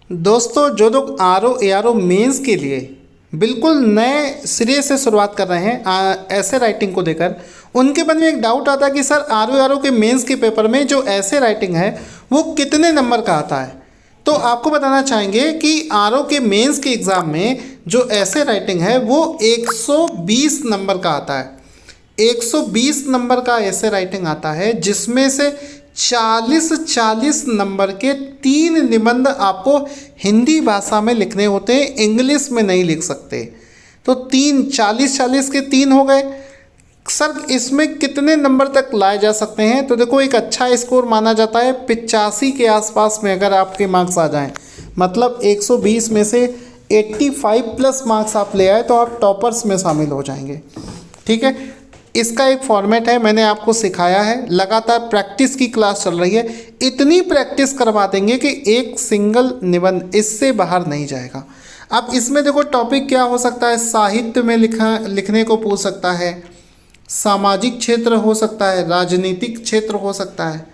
दोस्तों, जो लोग ARO मेंस के लिए बिल्कुल नए सिरे से शुरुआत कर रहे हैं ऐसे राइटिंग को लेकर, उनके मन में एक डाउट आता है कि सर ARO के मेंस के पेपर में जो ऐसे राइटिंग है वो कितने नंबर का आता है। तो आपको बताना चाहेंगे कि ARO के मेंस के एग्ज़ाम में जो ऐसे राइटिंग है वो 120 नंबर का आता है। 120 नंबर का ऐसे राइटिंग आता है, जिसमें से 40 नंबर के 3 निबंध आपको हिंदी भाषा में लिखने होते हैं, इंग्लिश में नहीं लिख सकते। तो 40 के 3 हो गए। सर इसमें कितने नंबर तक लाए जा सकते हैं? तो देखो, एक अच्छा स्कोर माना जाता है 85 के आसपास में अगर आपके मार्क्स आ जाएं, मतलब 120 में से 85 प्लस मार्क्स आप ले आए तो आप टॉपर्स में शामिल हो जाएंगे। ठीक है, इसका एक फॉर्मेट है, मैंने आपको सिखाया है, लगातार प्रैक्टिस की क्लास चल रही है। इतनी प्रैक्टिस करवा देंगे कि एक सिंगल निबंध इससे बाहर नहीं जाएगा। अब इसमें देखो टॉपिक क्या हो सकता है, साहित्य में लिखने को पूछ सकता है, सामाजिक क्षेत्र हो सकता है, राजनीतिक क्षेत्र हो सकता है।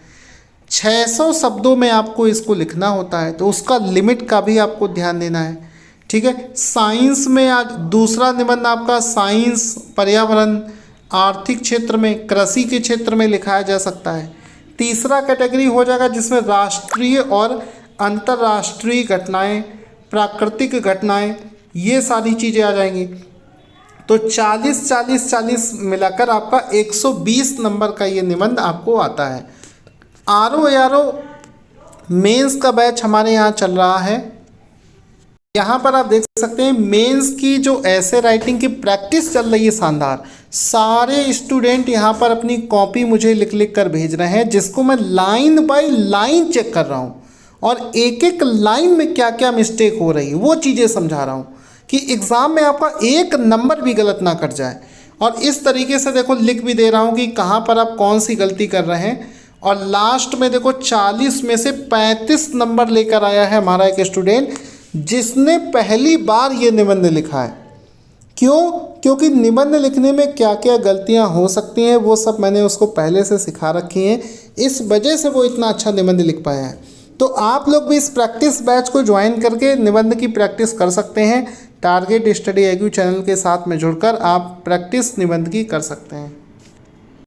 600 शब्दों में आपको इसको लिखना होता है, तो उसका लिमिट का भी आपको ध्यान देना है। ठीक है, साइंस में आज दूसरा निबंध आपका साइंस, पर्यावरण, आर्थिक क्षेत्र में, कृषि के क्षेत्र में लिखाया जा सकता है। तीसरा कैटेगरी हो जाएगा जिसमें राष्ट्रीय और अंतर्राष्ट्रीय घटनाएं, प्राकृतिक घटनाएं, ये सारी चीज़ें आ जाएंगी। तो 40 मिलाकर आपका 120 नंबर का ये निबंध आपको आता है। ARO मेंस का बैच हमारे यहाँ चल रहा है। यहाँ पर आप देख सकते हैं मेंस की जो ऐसे राइटिंग की प्रैक्टिस चल रही है शानदार। सारे स्टूडेंट यहाँ पर अपनी कॉपी मुझे लिख कर भेज रहे हैं, जिसको मैं लाइन बाय लाइन चेक कर रहा हूँ और एक एक लाइन में क्या क्या मिस्टेक हो रही है वो चीज़ें समझा रहा हूँ कि एग्ज़ाम में आपका एक नंबर भी गलत ना कट जाए। और इस तरीके से देखो लिख भी दे रहा हूँ कि कहाँ पर आप कौन सी गलती कर रहे हैं। और लास्ट में देखो 40 में से 35 नंबर लेकर आया है हमारा एक स्टूडेंट, जिसने पहली बार ये निबंध लिखा है। क्यों? क्योंकि निबंध लिखने में क्या क्या गलतियां हो सकती हैं वो सब मैंने उसको पहले से सिखा रखी हैं, इस वजह से वो इतना अच्छा निबंध लिख पाया है। तो आप लोग भी इस प्रैक्टिस बैच को ज्वाइन करके निबंध की प्रैक्टिस कर सकते हैं। टारगेट स्टडी IQ चैनल के साथ में जुड़कर आप प्रैक्टिस निबंध की कर सकते हैं।